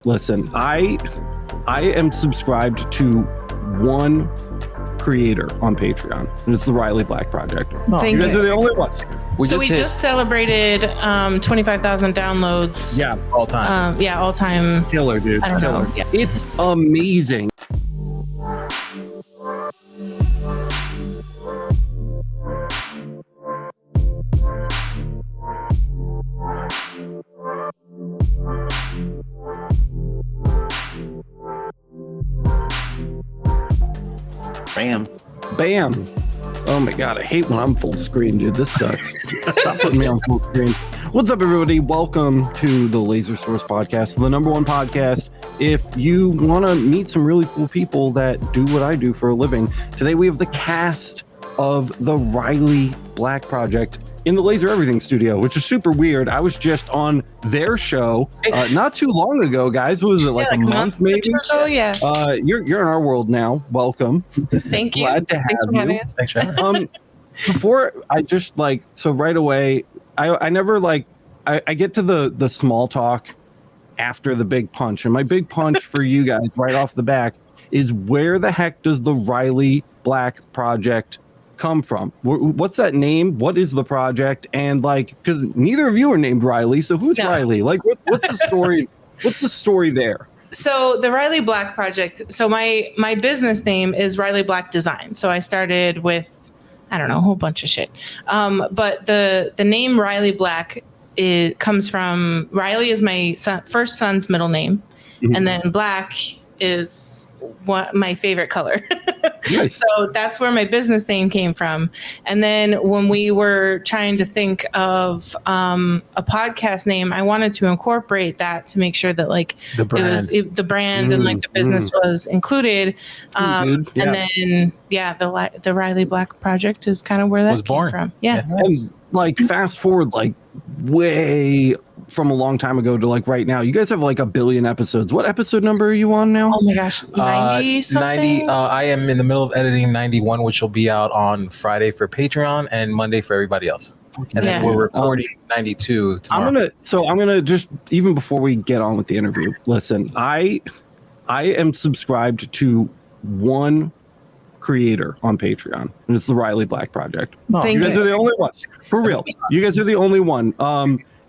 Listen, I am subscribed to one creator on Patreon, and it's the Riley Black Project. Thank You guys are the only ones. We just celebrated 25,000 downloads. Yeah, all time. All time. Killer, dude. I don't Killer. know. Yeah. It's amazing. Bam. Oh my God, I hate when I'm full screen, dude. This sucks. Stop putting me on full screen. What's up, everybody? Welcome to the Laser Source Podcast, the number one podcast. If you want to meet some really cool people that do what I do for a living, today we have the cast of the Riley Black Project in the Laser Everything studio, which is super weird. I was just on their show not too long ago, guys. What was it, like a month maybe? Oh, yeah. You're in our world now. Welcome. Thank you. Glad to have Thanks for having us. Thanks for having us. Before I just so right away, I never I get to the small talk after the big punch. And my big punch for you guys right off the back is, where the heck does the Riley Black Project come from? What's that name? What is the project? And because neither of you are named Riley, so who's Riley? What's the story? What's the story there? So the Riley Black Project. So my business name is Riley Black Design. So I started with, I don't know, a whole bunch of shit. But the name Riley Black comes from, Riley is my first son's middle name, and then Black is my favorite color. Nice. So that's where my business name came from. And then when we were trying to think of a podcast name, I wanted to incorporate that to make sure that the brand, the brand and the business was included. And then the Riley Black Project is kind of where that came from. Yeah. And fast forward way from a long time ago to right now, you guys have 1 billion episodes. What episode number are you on now? Oh my gosh, 90 something? 90. I am in the middle of editing 91, which will be out on Friday for Patreon and Monday for everybody else. And then we're recording 92 tomorrow. I'm gonna just, even before we get on with the interview, listen, I am subscribed to one creator on Patreon, and it's the Riley Black Project. You guys are the only ones. For real. You guys are the only one.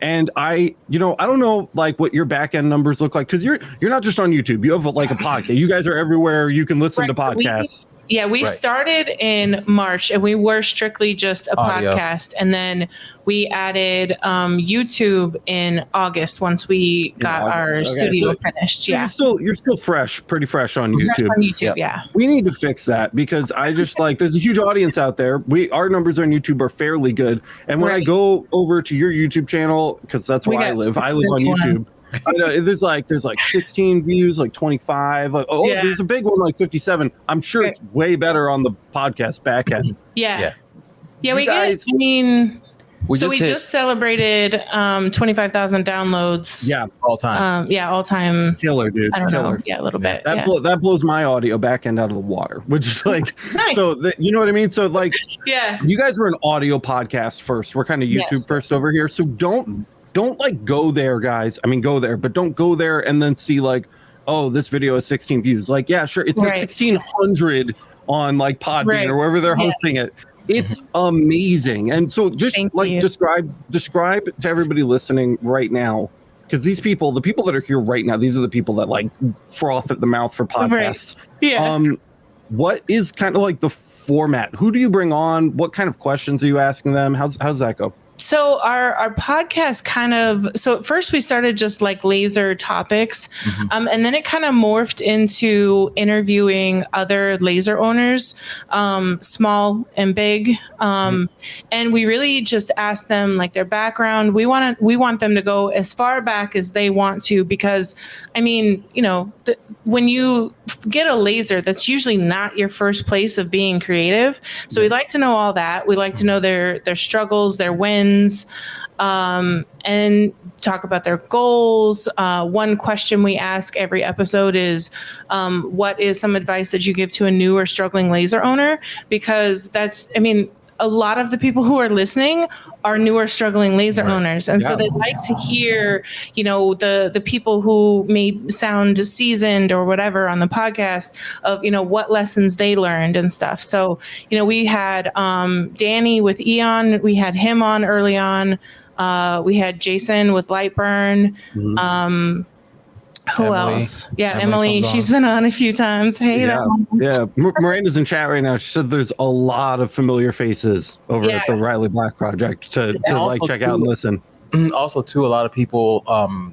And I don't know what your back end numbers look like, because you're not just on YouTube. You have a podcast. You guys are everywhere. You can listen to podcasts. We started in March, and we were strictly just a podcast, and then we added YouTube in August once we got our studio finished. Yeah, you're still pretty fresh on YouTube. Yeah. We need to fix that, because I just there's a huge audience out there. Our numbers on YouTube are fairly good, and when I go over to your YouTube channel, because that's where I live on YouTube. There's 16 views, 25. There's a big one 57. I'm sure it's way better on the podcast back end. Yeah. We just celebrated 25,000 downloads. Yeah, all time. All time. Killer, dude. I don't Killer. know. Yeah, a little bit. That blows my audio back end out of the water, which is nice. So you know what I mean? So you guys were an audio podcast first. We're kind of YouTube first over here. So don't go there, guys. I mean, go there, but don't go there and then see this video has 16 views. Yeah, sure. It's 1,600 on Podbean or wherever they're hosting it. It's amazing. And so just describe to everybody listening right now, because these people, the people that are here right now, these are the people that froth at the mouth for podcasts. Right. Yeah. What is kind of the format? Who do you bring on? What kind of questions are you asking them? How's that go? So our podcast so at first we started just laser topics, and then it kind of morphed into interviewing other laser owners, small and big, and we really just asked them their background. We want them to go as far back as they want to, because when you get a laser, that's usually not your first place of being creative. So we like to know all that. We like to know their struggles, their wins, and talk about their goals. One question we ask every episode is, what is some advice that you give to a new or struggling laser owner? Because that's, a lot of the people who are listening are newer struggling laser owners. And so they like to hear, the people who may sound seasoned or whatever on the podcast of, what lessons they learned and stuff. So, we had Danny with Eon. We had him on early on. We had Jason with Lightburn. Who else? Yeah, Emily. She's been on a few times. Hey, yeah. Miranda's in chat right now. She said there's a lot of familiar faces over at the Riley Black Project to check out and listen. Also, too, a lot of people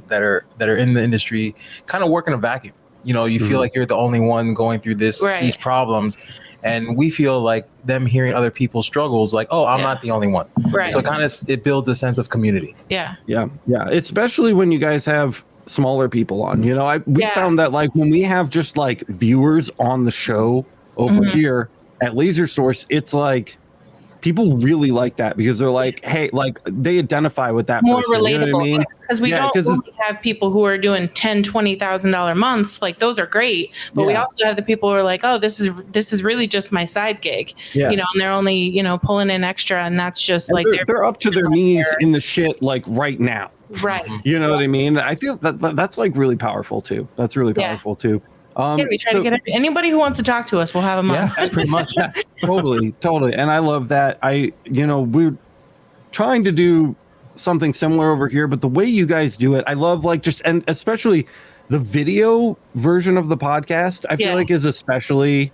that are in the industry kind of work in a vacuum. You feel like you're the only one going through these problems, and we feel like them hearing other people's struggles, like, oh, I'm not the only one. Right. So it builds a sense of community. Yeah. Especially when you guys have smaller people on. We found that like when we have just like viewers on the show over here at Laser Source, it's like people really like that because they're like, hey, like they identify with that more person, relatable. You know what I mean? Because we don't really have people who are doing $10,000-$20,000 months. Like those are great, but we also have the people who are like, oh, this is really just my side gig. And they're only pulling in extra, and that's just like they're up to their knees in the shit like right now. Right. You know what I mean? I feel that's like really powerful too. That's really powerful too. We try to get anybody who wants to talk to us, we'll have them on. Yeah, pretty much. Totally. And I love that. We're trying to do something similar over here, but the way you guys do it, I love and especially the video version of the podcast, I feel like is especially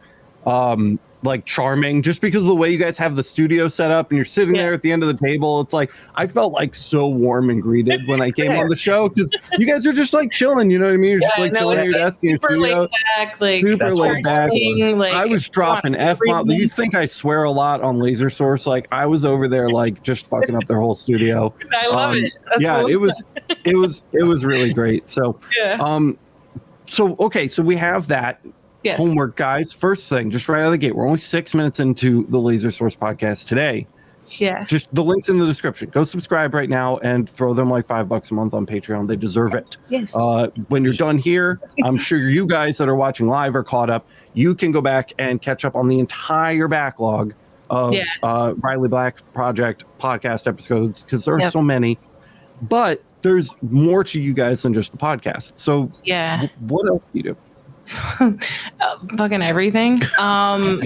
like charming just because of the way you guys have the studio set up and you're sitting there at the end of the table. It's like I felt like so warm and greeted when I came on the show because you guys are just like chilling, you know what I mean? You're just like chilling at your desk in your studio. Super laid back. I was dropping F-bombs. You think I swear a lot on Laser Source? Like I was over there like just fucking up their whole studio. I love it. It was really great. So so we have that. Yes. Homework, guys. First thing, just right out of the gate. We're only 6 minutes into the Laser Source podcast today. Yeah. Just the links in the description. Go subscribe right now and throw them like $5 a month on Patreon. They deserve it. Yes. When you're done here, I'm sure you guys that are watching live are caught up. You can go back and catch up on the entire backlog of Riley Black Project podcast episodes because there are so many. But there's more to you guys than just the podcast. So what else do you do? Fucking everything. So I'm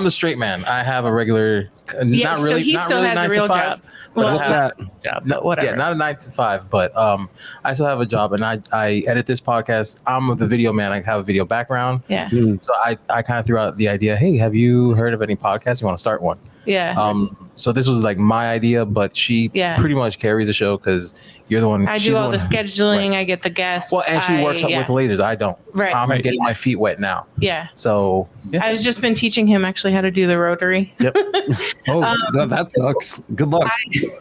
the straight man. I have a regular, not really. So he not still really has 9 a real to 5, job. But What's that? Job, but whatever. Yeah, not a 9 to 5, but I still have a job, and I edit this podcast. I'm the video man. I have a video background. Yeah. So I kind of threw out the idea. Hey, have you heard of any podcasts? You want to start one? Yeah. So this was like my idea, but she pretty much carries the show because you're the one. I do all the scheduling. Right. I get the guests. Well, and she works up with lasers. I don't. Right. I'm getting my feet wet now. Yeah. So I've just been teaching him actually how to do the rotary. Yep. That sucks. Good luck.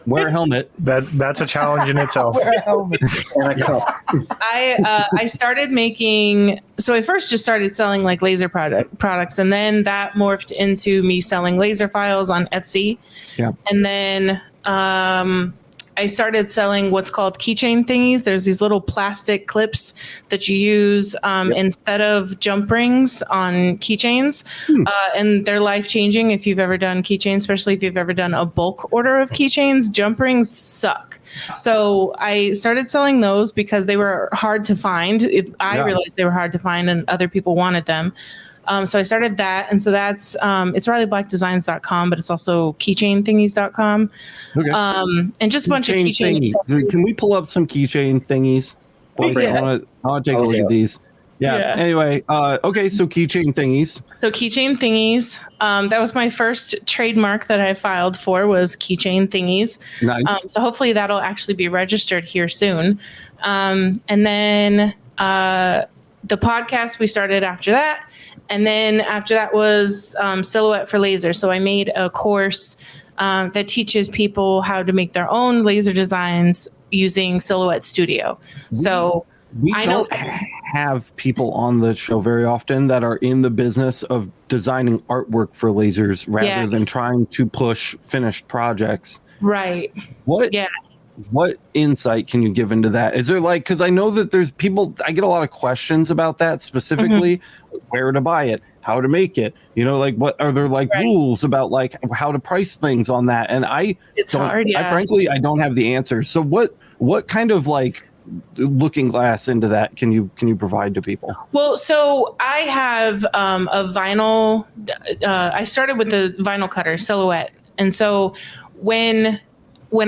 Wear a helmet. That's a challenge in itself. Wear a helmet. I started making. So I first just started selling like laser products, and then that morphed into me selling laser files on Etsy. Yeah. And then I started selling what's called Keychain Thingies. There's these little plastic clips that you use instead of jump rings on keychains. And they're life-changing if you've ever done keychains, especially if you've ever done a bulk order of keychains. Jump rings suck. So I started selling those because they were hard to find. I realized they were hard to find and other people wanted them. So I started that. And so that's, it's RileyBlackDesigns.com, but it's also KeychainThingies.com. Okay. And just a bunch of keychain thingies. Can we pull up some keychain thingies? Boys, I want to take a look at these. Yeah. Anyway, okay. So Keychain Thingies. So Keychain Thingies. That was my first trademark that I filed for was Keychain Thingies. Nice. So hopefully that'll actually be registered here soon. And then the podcast we started after that. And then after that was Silhouette for Laser. So I made a course that teaches people how to make their own laser designs using Silhouette Studio. We don't have people on the show very often that are in the business of designing artwork for lasers rather than trying to push finished projects. Right. What insight can you give into that? Is there because I know that there's people, I get a lot of questions about that specifically, where to buy it, how to make it, like what are there like rules about like how to price things on that? And it's hard. Yeah. I frankly, I don't have the answers. So what kind of like looking glass into that can you provide to people? Well, so I have a vinyl. I started with the vinyl cutter Silhouette, and so when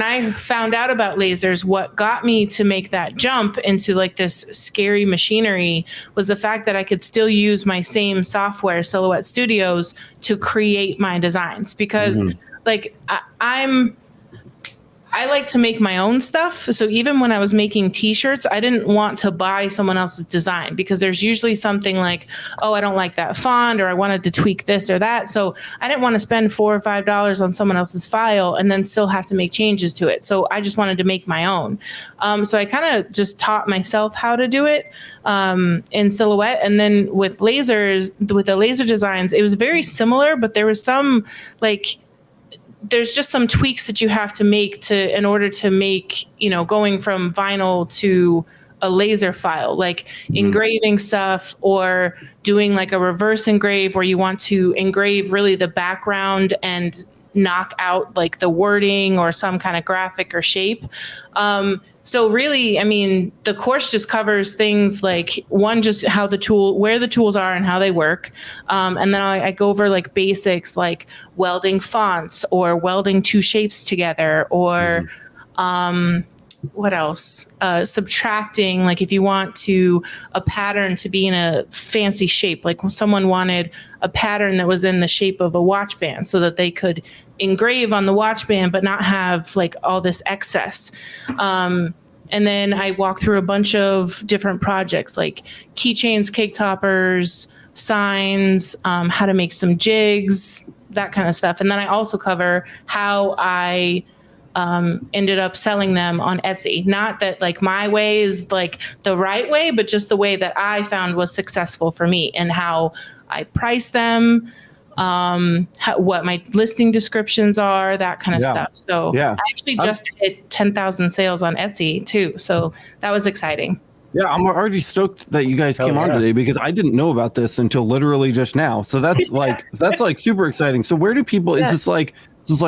I found out about lasers, what got me to make that jump into like this scary machinery was the fact that I could still use my same software, Silhouette Studios, to create my designs, because like I like to make my own stuff. So even when I was making t-shirts, I didn't want to buy someone else's design, because there's usually something like, oh, I don't like that font, or I wanted to tweak this or that. So I didn't want to spend $4 or $5 on someone else's file and then still have to make changes to it. So I just wanted to make my own. So I kind of just taught myself how to do it in Silhouette. And then with lasers, with the laser designs, it was very similar, but there was some like, there's just some tweaks that you have to make in order to make, going from vinyl to a laser file, like engraving stuff, or doing like a reverse engrave where you want to engrave really the background and knock out like the wording or some kind of graphic or shape. So really, I mean, the course just covers things like, one, just where the tools are and how they work. And then I go over like basics like welding fonts or welding two shapes together, or what else? Subtracting, like if you want a pattern to be in a fancy shape, like someone wanted a pattern that was in the shape of a watch band so that they could engrave on the watch band but not have like all this excess. And then I walk through a bunch of different projects like keychains, cake toppers, signs, how to make some jigs, that kind of stuff. And then I also cover how I ended up selling them on Etsy. Not that like my way is like the right way, but just the way that I found was successful for me, and how I price them, what my listing descriptions are, that kind of stuff. So I actually just hit 10,000 sales on Etsy too. So that was exciting. Yeah, I'm already stoked that you guys came on today, because I didn't know about this until literally just now. So that's like super exciting. So where do people, is this like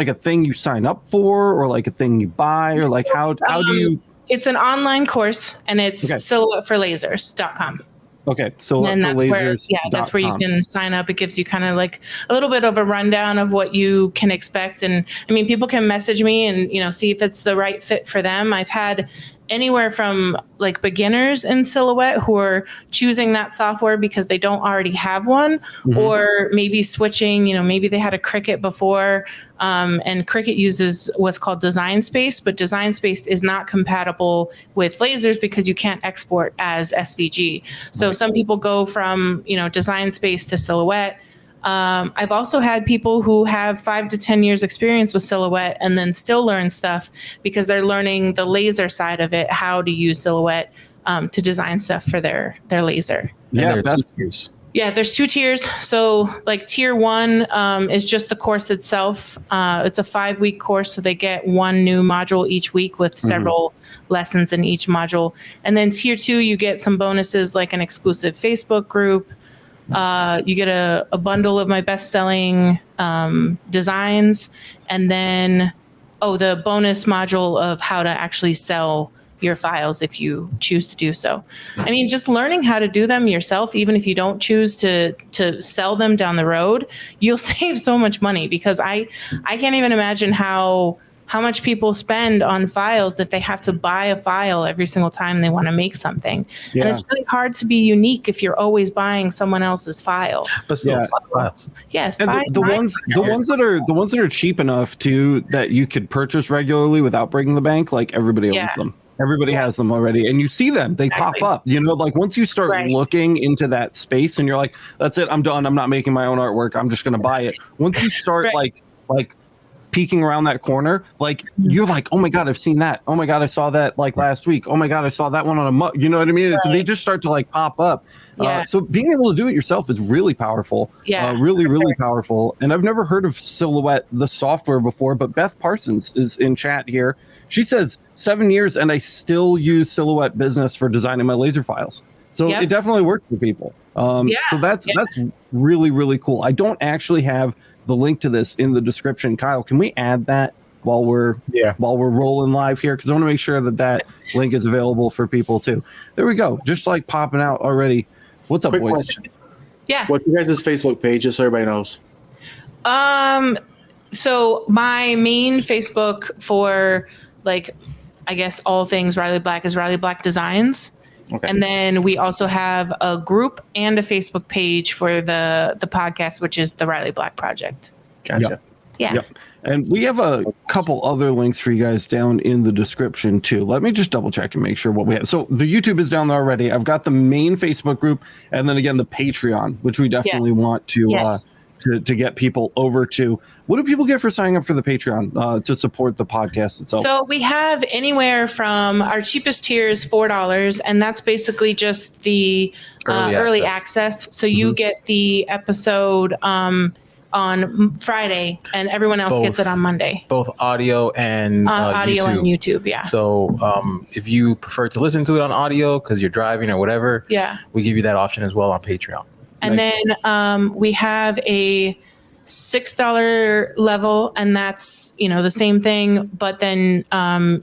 a thing you sign up for, or like a thing you buy, or like how do you? It's an online course, and it's silhouetteforlasers.com. Okay, so that's where you can sign up. It gives you kind of like a little bit of a rundown of what you can expect. And I mean, people can message me and, see if it's the right fit for them. I've had anywhere from like beginners in Silhouette who are choosing that software because they don't already have one, or maybe switching, maybe they had a Cricut before, and Cricut uses what's called Design Space, but Design Space is not compatible with lasers because you can't export as SVG. So some people go from, Design Space to Silhouette. I've also had people who have 5 to 10 years experience with Silhouette and then still learn stuff because they're learning the laser side of it, how to use Silhouette to design stuff for their laser. Yeah, there's 2 tiers. Yeah, there's 2 tiers. So like tier 1 is just the course itself. It's a 5-week course, so they get 1 new module each week with several lessons in each module. And then tier 2, you get some bonuses like an exclusive Facebook group. You get a bundle of my best-selling designs, and then the bonus module of how to actually sell your files if you choose to do so. I mean, just learning how to do them yourself, even if you don't choose to sell them down the road, you'll save so much money, because I can't even imagine how much people spend on files if they have to buy a file every single time they want to make something. Yeah. And it's really hard to be unique if you're always buying someone else's file. But still, files. Yes. And the ones that are cheap enough that you could purchase regularly without breaking the bank, like everybody owns them. Everybody has them already, and you see them. They pop up. Like once you start looking into that space and you're like, that's it, I'm done. I'm not making my own artwork. I'm just going to buy it. Once you start like peeking around that corner, like you're like, oh my God, I've seen that. Oh my God, I saw that like last week. Oh my God, I saw that one on a mug. You know what I mean? Right. They just start to like pop up. Yeah. So being able to do it yourself is really powerful. Yeah. Really powerful. And I've never heard of Silhouette, the software, before, but Beth Parsons is in chat here. She says 7 years and I still use Silhouette Business for designing my laser files. So it definitely works for people. So that's really cool. I don't actually have the link to this in the description. Kyle, can we add that while we're rolling live here? Because I want to make sure that link is available for people too. There we go. Just like popping out already. What's up, boys? Question. Yeah. What's your guys' Facebook page, just so everybody knows? So my main Facebook for like, I guess all things Riley Black is Riley Black Designs. Okay. And then we also have a group and a Facebook page for the podcast, which is the Riley Black Project. Gotcha. Yep. And we have a couple other links for you guys down in the description too. Let me just double check and make sure what we have. So the YouTube is down there already. I've got the main Facebook group, and then again the Patreon, which we definitely want to to get people over to. What do people get for signing up for the Patreon to support the podcast itself? So we have anywhere from our cheapest tier is $4, and that's basically just the early access. So you get the episode on Friday, and everyone else gets it on Monday. Both audio and audio YouTube. And YouTube, yeah. So if you prefer to listen to it on audio because you're driving or whatever, we give you that option as well on Patreon. And then we have a $6 level, and that's the same thing, but then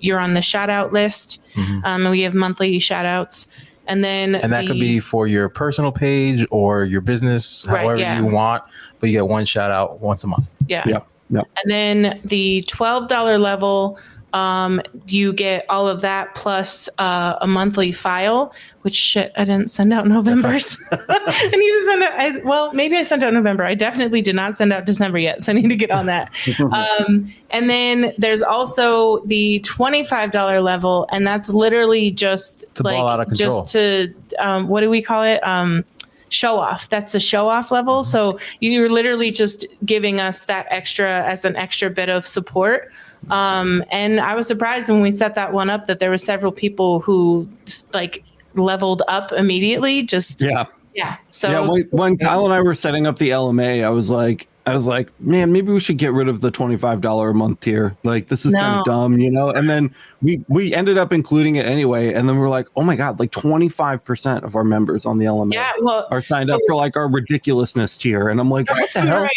you're on the shout out list. And we have monthly shout outs. And that could be for your personal page or your business, however you want, but you get one shout out once a month. Yep. And then the $12 level, you get all of that plus a monthly file, which I didn't send out November's. I need to send out, maybe I sent out November. I definitely did not send out December yet, so I need to get on that. And then there's also the $25 level, and that's literally just just to, what do we call it? Show off. That's the show off level. So you're literally just giving us that extra as an extra bit of support. And I was surprised when we set that one up that there were several people who like leveled up immediately. So when Kyle and I were setting up the LMA, I was like, man, maybe we should get rid of the $25 a month tier. Like, this is kind of dumb, And then we ended up including it anyway. And then we're like, oh my God, like 25% of our members on the LMA are signed up for like our ridiculousness tier. And I'm like, what the hell?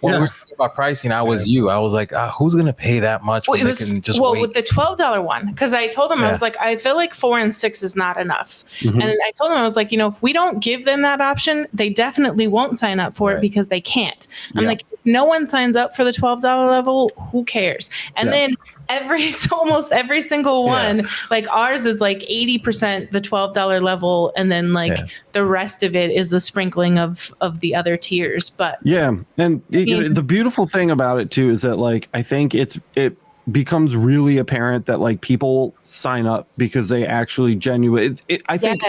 When we were talking about pricing, I was like, who's going to pay that much when they can just wait? With the $12 one, because I told them, I was like, I feel like 4 and 6 is not enough. And I told them, I was like, if we don't give them that option, they definitely won't sign up for it because they can't. I'm like, if no one signs up for the $12 level, who cares? And then almost every single one, like ours is like 80% the $12 level, and then like the rest of it is the sprinkling of the other tiers. But and the beautiful thing about it too is that like I think it becomes really apparent that like people sign up because they actually I think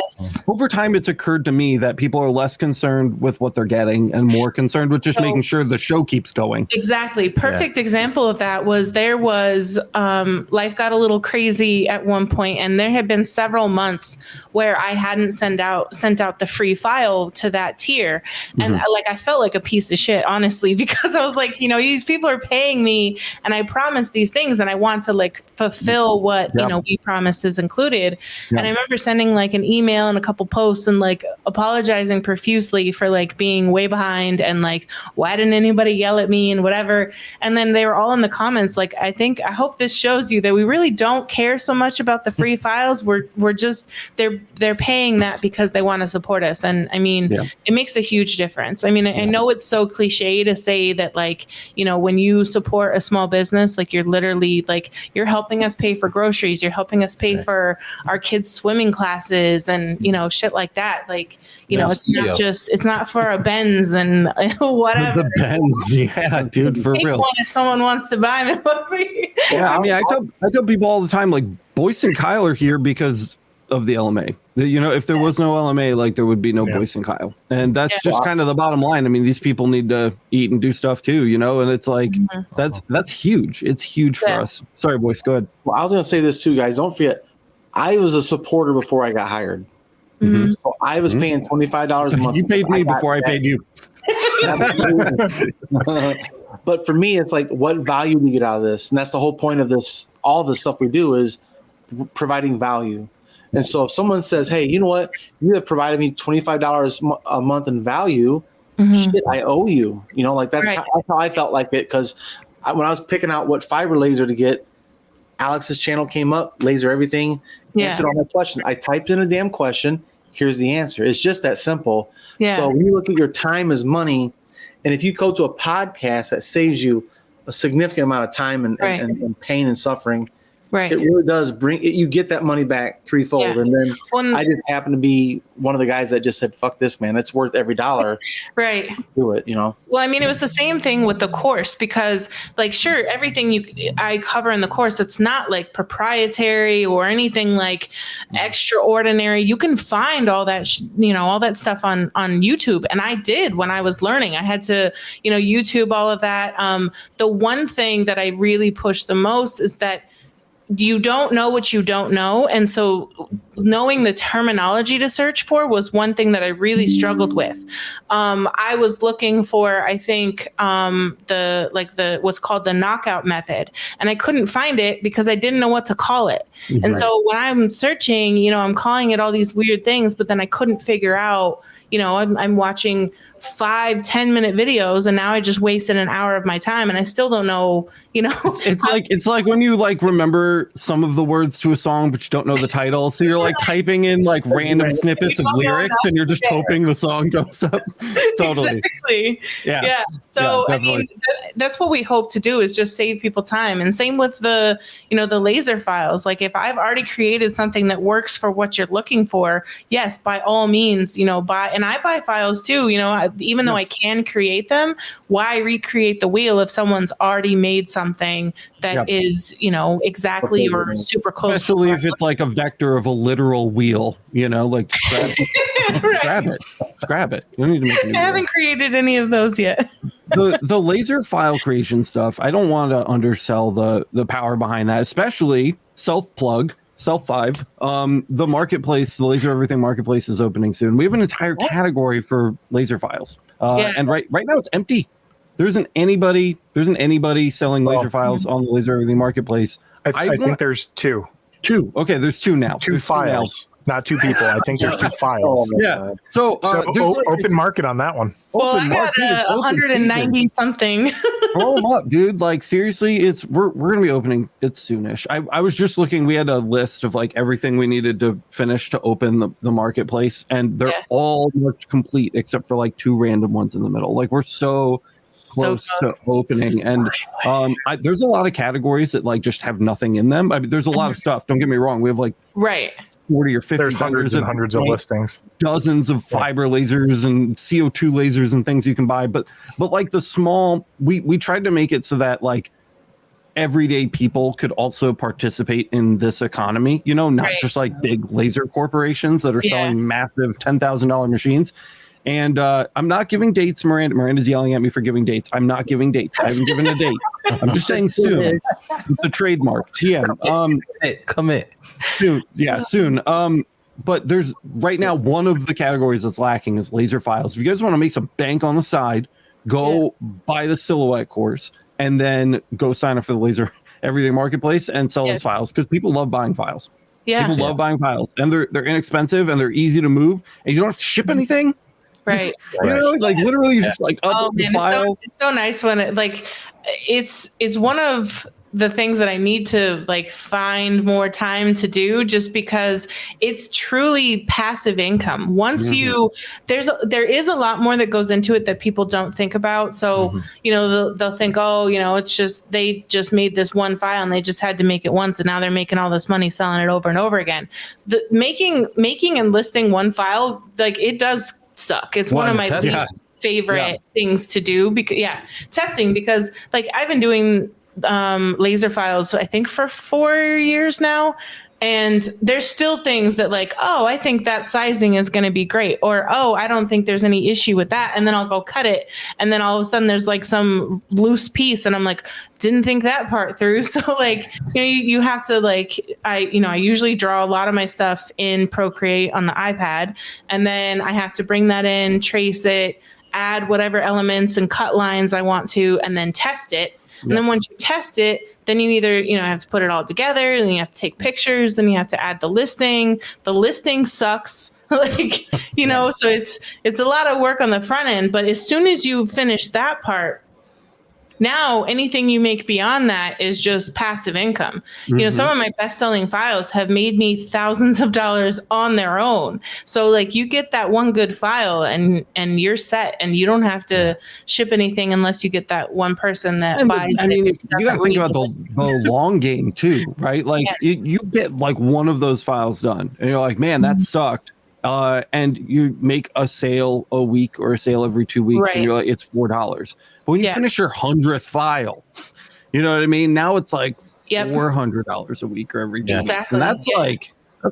over time it's occurred to me that people are less concerned with what they're getting and more concerned with just making sure the show keeps going. Exactly. Perfect example of that was life got a little crazy at one point, and there had been several months where I hadn't sent out the free file to that tier. And I felt like a piece of shit, honestly, because I was like, these people are paying me and I promised these things and I want to like fulfill what, we promised is included. And I remember sending like an email and a couple posts and like apologizing profusely for like being way behind and like, why didn't anybody yell at me and whatever. And then they were all in the comments like, I hope this shows you that we really don't care so much about the free files. We're just, they're paying that because they want to support us. And I mean, it makes a huge difference. I mean, I know it's so cliche to say that like, when you support a small business, like you're literally like, you're helping us pay for groceries, you're helping us pay for our kids' swimming classes and, shit like that. Like, it's not for a Benz and whatever. The Benz, dude, for real. If someone wants to buy me. I mean, I tell people all the time, like, Boyce and Kyle are here because of the LMA. You know, if there was no LMA, like there would be no Boyce and Kyle. And that's just kind of the bottom line. I mean, these people need to eat and do stuff too, you know, and it's like that's huge. It's huge for us. Sorry, Boyce, go ahead. Well, I was going to say this too, guys. Don't forget, I was a supporter before I got hired. So I was paying $25 a month. You paid me before I paid you. But for me, it's like, what value do you get out of this? And that's the whole point of this. All the stuff we do is providing value. And so if someone says, hey, you know what? You have provided me $25 a month in value. Shit, I owe you. You know, like that's how I felt like it. Because when I was picking out what fiber laser to get, Alex's channel came up, laser everything, answered all my questions. I typed in a damn question. Here's the answer. It's just that simple. So when you look at your time as money, and if you go to a podcast that saves you a significant amount of time and pain and suffering, it really does bring it. You get that money back threefold. And then I just happen to be one of the guys that just said, fuck this, man. It's worth every dollar. Do it, you know? Well, I mean, it was the same thing with the course because like, sure, everything I cover in the course, it's not like proprietary or anything like extraordinary. You can find all that, all that stuff on YouTube. And I did when I was learning. I had to, YouTube all of that. The one thing that I really push the most is that you don't know what you don't know. And so knowing the terminology to search for was one thing that I really struggled with. I was looking for, I think, what's called the knockout method. And I couldn't find it because I didn't know what to call it. And so when I'm searching, I'm calling it all these weird things, but then I couldn't figure out, I'm watching 5-10 minute videos and now I just wasted an hour of my time and I still don't know, it's like when you like remember some of the words to a song, but you don't know the title. So you're like typing in like random snippets of lyrics and you're just hoping the song goes up. Totally. Exactly. Yeah. So I mean, that's what we hope to do is just save people time. And same with the, the laser files. Like if I've already created something that works for what you're looking for, yes, by all means, buy. And I buy files too, even though I can create them, why recreate the wheel if someone's already made something that is, exactly or super close. Especially if it's like a vector of a literal wheel, like grab it. You don't need to make I haven't created any of those yet. the laser file creation stuff, I don't want to undersell the power behind that, especially self-5. The marketplace, the Laser Everything marketplace is opening soon. We have an entire category for laser files. And right now it's empty. There isn't anybody selling laser files on the Laser Everything marketplace. I think there's two. Okay, there's two now. Two files. Not two people. I think there's two files. Yeah. So open market on that one. Well, I got 190 something. Throw them up, dude. Like seriously, we're gonna be opening it soonish. I was just looking. We had a list of like everything we needed to finish to open the marketplace, and they're all complete except for like two random ones in the middle. Like we're so close to opening, and there's a lot of categories that like just have nothing in them. I mean, there's a lot of stuff. Don't get me wrong. We have like 40 or 50 there's hundreds and hundreds of listings, dozens of fiber lasers and CO2 lasers and things you can buy, but like the small, we tried to make it so that like everyday people could also participate in this economy, not just like big laser corporations that are selling massive $10,000 machines. And I'm not giving dates, Miranda. Miranda's yelling at me for giving dates. I'm not giving dates. I haven't given a date. I'm just saying soon. It's a trademark. TM. Commit. Soon. Yeah, soon. But there's right now one of the categories that's lacking is laser files. If you guys want to make some bank on the side, go buy the Silhouette course and then go sign up for the Laser Everything Marketplace and sell those files because people love buying files. People love buying files, and they're inexpensive and they're easy to move, and you don't have to ship anything. Right. Like literally you just like up the file. It's so nice when it like it's one of the things that I need to like find more time to do just because it's truly passive income. Once there is a lot more that goes into it that people don't think about. So, they'll think, it's just, they just made this one file and they just had to make it once. And now they're making all this money selling it over and over again. The making and listing one file, like it does suck. It's one of my least favorite things to do because testing, because like I've been doing laser files I think for 4 years now, And there's still things that like, oh, I think that sizing is going to be great. Or, oh, I don't think there's any issue with that. And then I'll go cut it. And then all of a sudden there's like some loose piece. And I'm like, didn't think that part through. So like, you have to like, I usually draw a lot of my stuff in Procreate on the iPad. And then I have to bring that in, trace it, add whatever elements and cut lines I want to, and then test it. And then once you test it, then you either, have to put it all together, and then you have to take pictures, then you have to add the listing. The listing sucks. So it's a lot of work on the front end, but as soon as you finish that part, now anything you make beyond that is just passive income. Some of my best-selling files have made me thousands of dollars on their own. So like you get that one good file and you're set, and you don't have to ship anything unless you get that one person that buys it. You got to think about the long game too, right? Like you get like one of those files done and you're like, man, that sucked. And you make a sale a week or a sale every 2 weeks, and you're like, it's $4. But when you finish your 100th file, you know what I mean? Now it's like $400 a week or every 2 weeks, and that's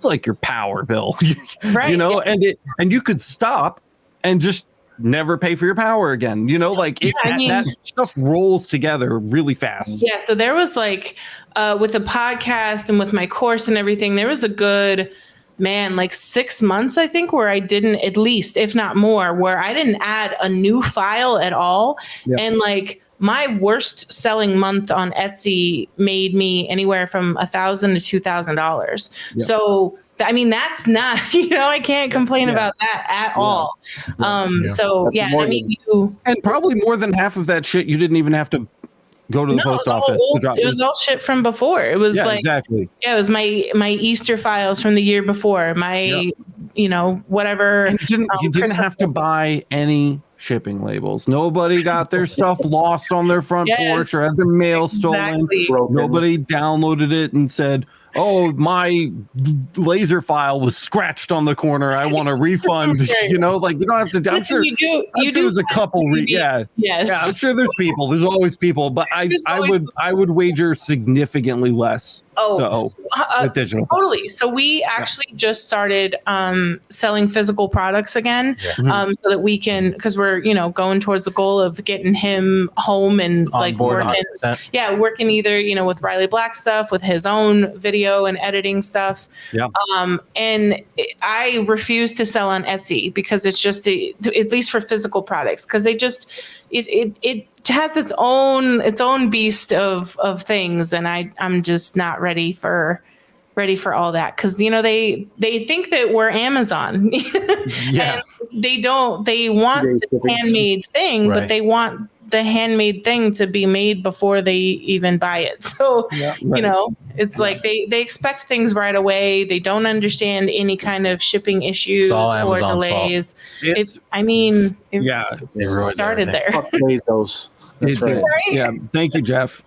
like your power bill, and you could stop and just never pay for your power again. That stuff rolls together really fast. Yeah. So there was like, with the podcast and with my course and everything, there was a good, like 6 months, I think, where I didn't, at least, if not more, where I didn't add a new file at all. Yep. And like my worst selling month on Etsy made me anywhere from $1,000 to $2,000. Yep. So, I mean, that's not, I can't complain about that at all. And probably more than half of that shit, you didn't even have to go to the post office. It was all shit from before. It was exactly. Yeah, it was my Easter files from the year before. My, whatever. And you didn't have to buy any shipping labels. Nobody got their stuff lost on their front porch or had their mail stolen. Nobody downloaded it and said, oh, my laser file was scratched on the corner. I want a refund. You don't have to. I'm sure there's a couple. Yes. Yeah, I'm sure there's people. There's always people, but I would wager significantly less. With digital. Totally. So we actually just started selling physical products again, so that we can, because we're going towards the goal of getting him home and on like working. 100%. Yeah, working either with Riley Black stuff, with his own video and editing stuff. Yeah. And I refuse to sell on Etsy because it's just at least for physical products, because they just it has its own beast of things, and I'm just not ready for all that, because they think that we're Amazon. And they want the handmade thing, but they want the handmade thing to be made before they even buy it. So it's like they expect things right away. They don't understand any kind of shipping issues or delays. It started there. That's right. Yeah, thank you, Jeff.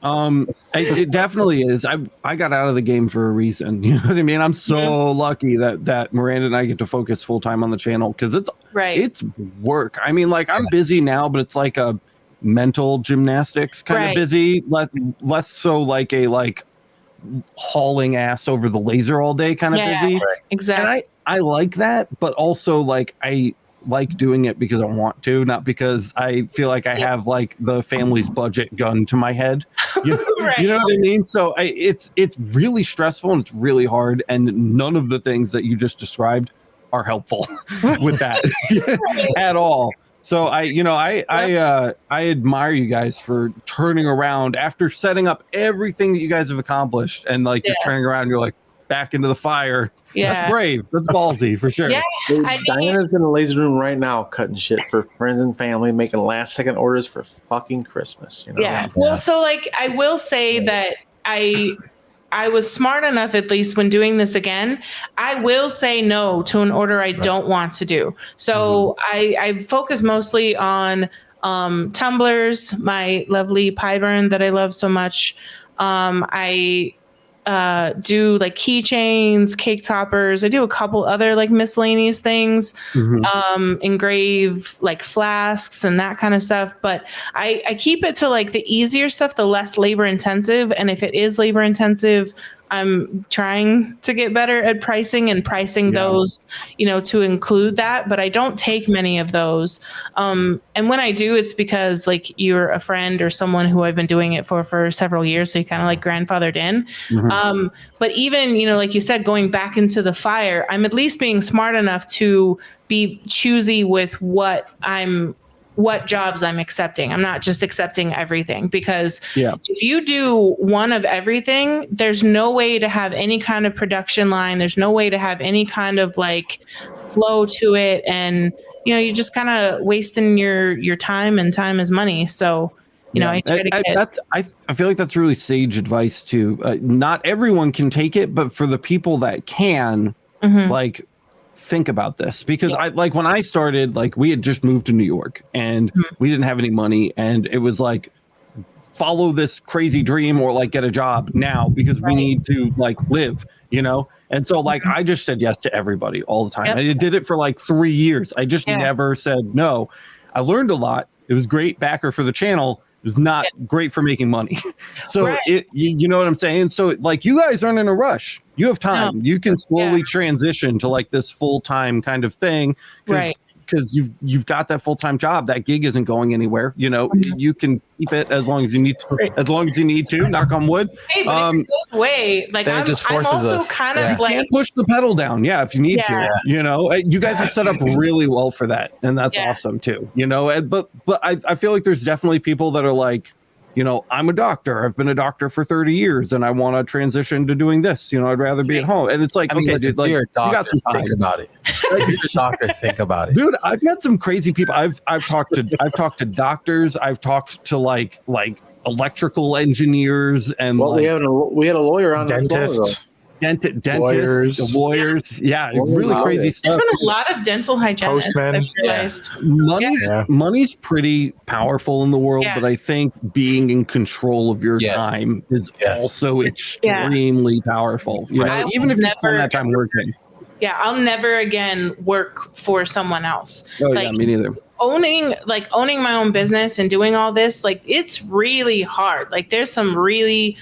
It definitely is. I got out of the game for a reason. You know what I mean? I'm so lucky that Miranda and I get to focus full time on the channel, because it's work. I mean, like, I'm busy now, but it's like a mental gymnastics kind of busy, less so like a hauling ass over the laser all day kind of busy. Right. Exactly. And I like that, but also like I like doing it because I want to, not because I feel like I have like the family's budget gun to my head. You know what I mean? So it's really stressful and it's really hard, and none of the things that you just described are helpful with that at all. So I admire you guys for turning around after setting up everything that you guys have accomplished, and like you're turning around and you're like back into the fire. Yeah. That's brave. That's ballsy for sure. Yeah. Diana's in the laser room right now cutting shit for friends and family, making last second orders for fucking Christmas. Yeah. Well, so like I will say that I was smart enough, at least when doing this again, I will say no to an order I don't want to do. So I focus mostly on tumblers, my lovely pie burn that I love so much. I do like keychains, cake toppers. I do a couple other like miscellaneous things, engrave like flasks and that kind of stuff. But I keep it to like the easier stuff, the less labor intensive. And if it is labor intensive, I'm trying to get better at pricing those, to include that, but I don't take many of those. And when I do, it's because like you're a friend or someone who I've been doing it for several years. So you kind of like grandfathered in. But even, like you said, going back into the fire, I'm at least being smart enough to be choosy with what jobs I'm accepting. I'm not just accepting everything, because if you do one of everything, there's no way to have any kind of production line. There's no way to have any kind of like flow to it. And, you're just kind of wasting your time, and time is money. So, I try to get... I feel like that's really sage advice too. Not everyone can take it, but for the people that can, like, think about this, because I like when I started, like we had just moved to New York and we didn't have any money, and it was like, follow this crazy dream or like get a job now because we need to like live, and so like I just said yes to everybody all the time. I did it for like 3 years. I just never said no. I learned a lot. It was great backer for the channel. It was not great for making money. So you know what I'm saying? So like you guys aren't in a rush. You have time. No. You can slowly transition to like this full-time kind of thing. Because you've got that full-time job. That gig isn't going anywhere. You can keep it as long as you need to, knock on wood. Hey, but if it goes away, like I'm also kind of like, you can't push the pedal down. Yeah, if you need to, you guys are set up really well for that. And that's awesome too, but I feel like there's definitely people that are like, I'm a doctor. I've been a doctor for 30 years and I want to transition to doing this. I'd rather be at home. And it's like, okay, dude, like, you're a doctor, you got some time. Think about it. You're a doctor, think about it. Dude, I've met some crazy people. I've talked to doctors. I've talked to like electrical engineers, and we had a lawyer on, dentists. Dentists, lawyers, really crazy stuff. There's been a lot of dental hygienists. Money's pretty powerful in the world, but I think being in control of your time is also extremely powerful. Even if you spend that time working. Yeah, I'll never again work for someone else. Oh yeah, me neither. Owning my own business and doing all this, like it's really hard. Like there's some really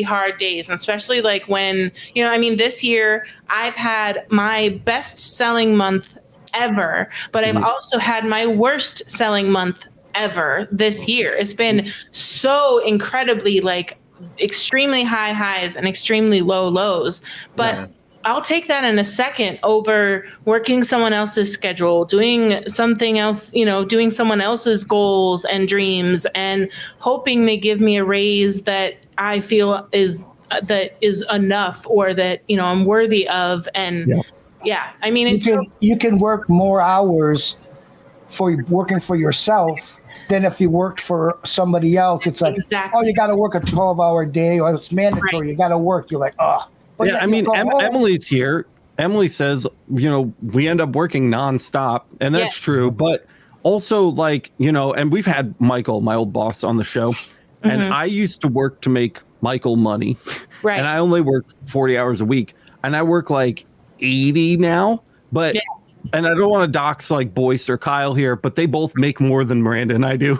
hard days, and especially like when, this year I've had my best selling month ever, but I've also had my worst selling month ever this year. It's been so incredibly like extremely high highs and extremely low lows, but I'll take that in a second over working someone else's schedule, doing something else, doing someone else's goals and dreams, and hoping they give me a raise that I feel is enough, or that, I'm worthy of. And you can work more hours for working for yourself than if you worked for somebody else. It's like, oh, you got to work a 12-hour day, or it's mandatory. Right. You got to work. You're like, oh. But Emily's here. Emily says, we end up working nonstop, and that's true. But also, like, and we've had Michael, my old boss, on the show, and I used to work to make Michael money, and I only worked 40 hours a week, and I work like 80 now. But and I don't want to dox like Boyce or Kyle here, but they both make more than Miranda and I do.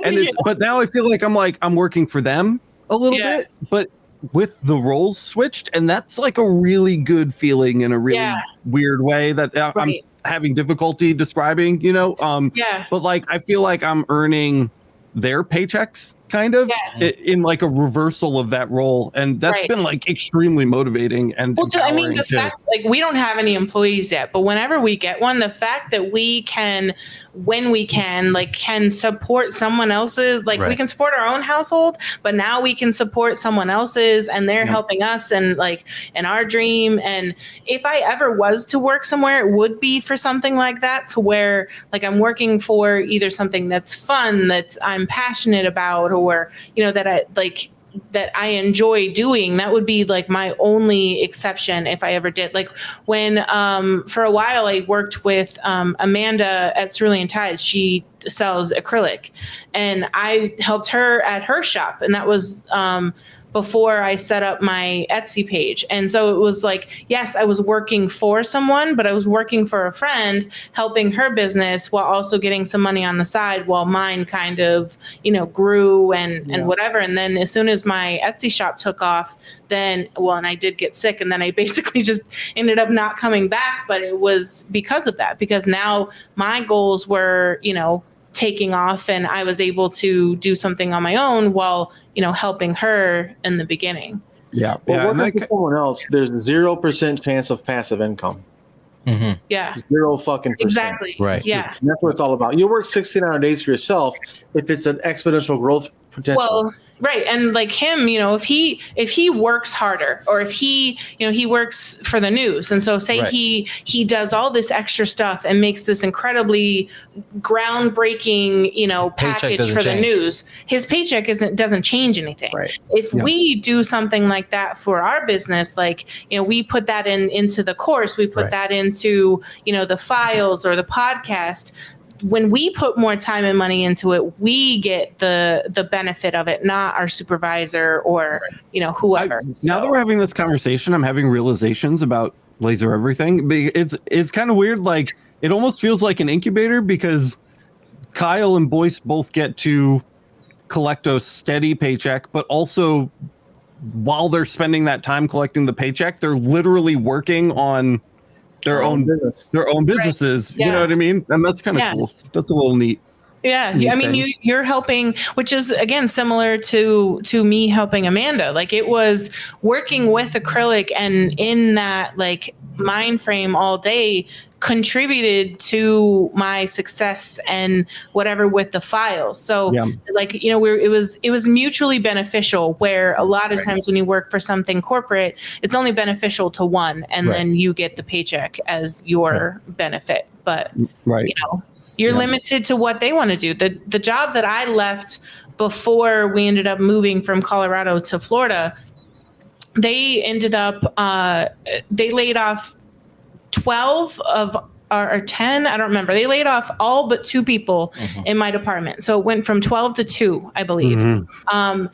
And but now I feel like I'm working for them a little bit, but with the roles switched, and that's like a really good feeling in a really weird way that I'm having difficulty describing, but like I feel like I'm earning their paychecks kind of in like a reversal of that role, and that's been like extremely motivating. And the fact, like, we don't have any employees yet, but whenever we get one, the fact that we can, when we can support someone else's, like we can support our own household, but now we can support someone else's, and they're helping us and like in our dream. And if I ever was to work somewhere, it would be for something like that, to where like I'm working for either something that's fun, that I'm passionate about, or that I enjoy doing. That would be like my only exception if I ever did. Like when for a while I worked with Amanda at Cerulean Tide. She sells acrylic, and I helped her at her shop, and that was before I set up my Etsy page. And so it was like, yes, I was working for someone, but I was working for a friend, helping her business while also getting some money on the side while mine kind of, grew and whatever. And then as soon as my Etsy shop took off, and I did get sick, and then I basically just ended up not coming back. But it was because of that, because now my goals were, taking off, and I was able to do something on my own while, helping her in the beginning. Yeah. Well, working for someone else, there's 0% chance of passive income. Mm-hmm. Yeah. 0 fucking %. Exactly. Right. Yeah. And that's what it's all about. You'll work 16-hour days for yourself if it's an exponential growth potential. Well, right. And like him, if he works harder, or if he works for the news. And so say he does all this extra stuff and makes this incredibly groundbreaking, package for the news, his paycheck doesn't change anything. Right. If we do something like that for our business, like, we put that into the course, we put that into, the files or the podcast. When we put more time and money into it, we get the benefit of it, not our supervisor or, whoever. Now that we're having this conversation, I'm having realizations about Laser Everything. It's kind of weird. Like, it almost feels like an incubator, because Kyle and Boyce both get to collect a steady paycheck, but also while they're spending that time collecting the paycheck, they're literally working on their own businesses. Right. Yeah. You know what I mean? And that's kind of cool. That's a little neat. Yeah. I mean, you're helping, which is again similar to me helping Amanda. Like, it was working with acrylic, and in that like mind frame all day contributed to my success and whatever with the files. So like, it was mutually beneficial, where a lot of times when you work for something corporate, it's only beneficial to one, and then you get the paycheck as your benefit. But you're limited to what they want to do. The job that I left before we ended up moving from Colorado to Florida, they ended up they laid off 12 or 10, I don't remember. They laid off all but 2 people in my department. So it went from 12 to 2, I believe. And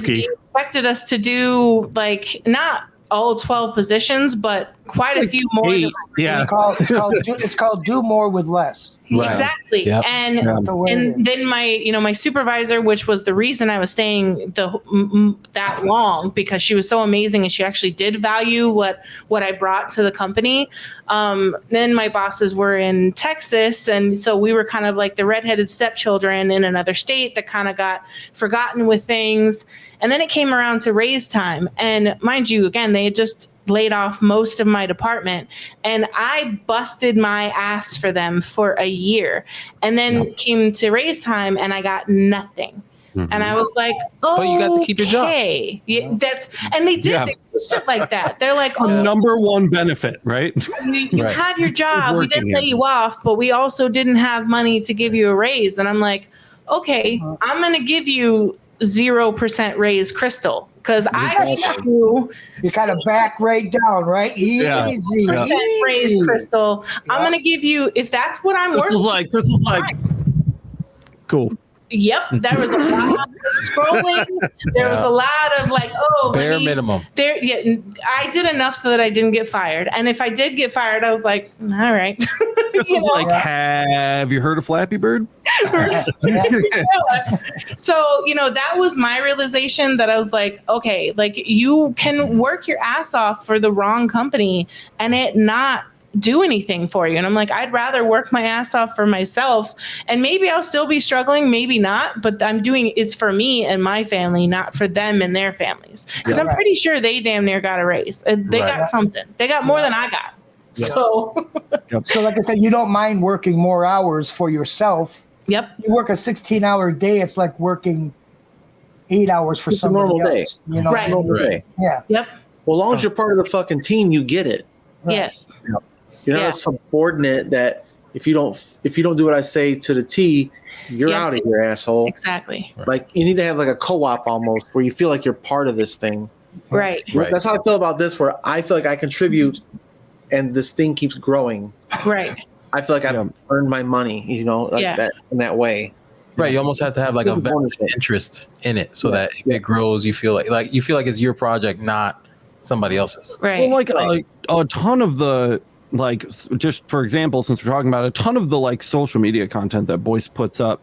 they expected us to do like not all 12 positions, but quite a few more. It's called do more with less. Right. Exactly. Yep. And then my supervisor, which was the reason I was staying that long, because she was so amazing and she actually did value what I brought to the company. Then my bosses were in Texas, and so we were kind of like the redheaded stepchildren in another state that kind of got forgotten with things. And then it came around to raise time, and mind you, again, they had just laid off most of my department, and I busted my ass for them for a year, and then came to raise time and I got nothing. And I was like, oh, but you got to keep your job. Yeah, and they did shit like that. They're like, number one benefit, right? You have your job. We didn't lay you off, but we also didn't have money to give you a raise. And I'm like, okay, I'm going to give you 0% raise, Crystal, because I got you kind of back right down, right? Easy. Raise, Crystal. I'm going to give you, if that's what I'm worth. Crystal's like, cool. Yep, there was a lot of scrolling. There was a lot of like, bare minimum. I did enough so that I didn't get fired, and if I did get fired, I was like, all right. Have you heard of Flappy Bird? So that was my realization, that I was like, okay, like you can work your ass off for the wrong company and it not do anything for you. And I'm like, I'd rather work my ass off for myself, and maybe I'll still be struggling, maybe not, but I'm doing it's for me and my family, not for them and their families. Because I'm pretty sure they damn near got a raise. They got something. They got more than I got. So so like I said, you don't mind working more hours for yourself. Yep. You work a 16-hour day, it's like working 8 hours for somebody normal else. Day. Right. Normal day. Yeah. Yep. Well, as long as you're part of the fucking team, you get it. Right. Yes. You're not a subordinate that if you don't do what I say to the T, you're out of here, asshole. Exactly. Like you need to have like a co-op almost, where you feel like you're part of this thing. Right. That's how I feel about this, where I feel like I contribute and this thing keeps growing. Right. I feel like I've earned my money, that in that way. Right. You almost have to have like a vested interest in it so that if it grows, you feel like it's your project, not somebody else's. Right. Well, like a ton of the, like, just for example, since we're talking about a ton of the like social media content that Boyce puts up